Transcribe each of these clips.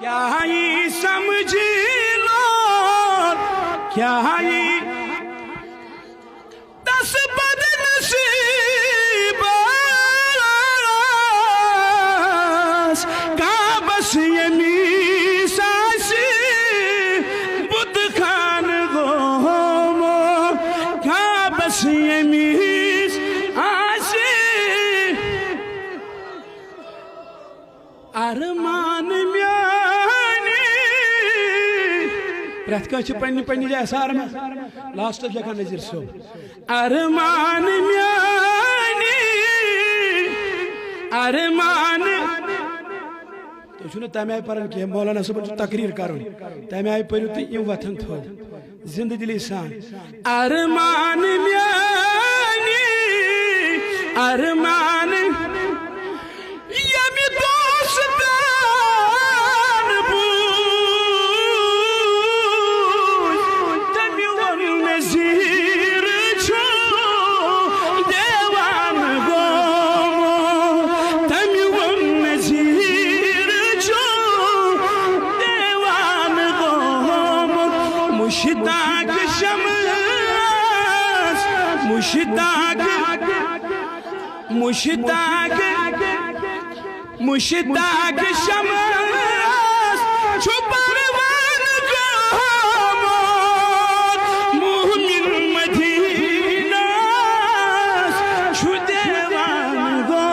क्या ही समझ लो, क्या ही 10 बदनसीब का बस ये मीसासी बुद्ध खान गोमो का बस ये मीस आसी अरमान प्रत कह पन्नी जाए सार में लास्ट लिखा नजीर सो अरमान म्यानी अरमान तो तमे आय पर मौलाना सब तकरीर कर तमे आय पर यू वथन थो जिंद दिली सान अरमान म्यानी अरमान यमी दोस्त मुश्ताक शम्स मुश्ताक शम्स छुपरवान मोहमिन मदीना छुदेवान गो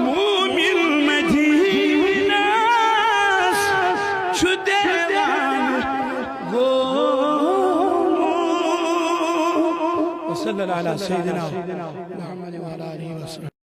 मोहमिन मदीना छुदेवान गो सल्लल्लाहु अलैहि सय्यिदना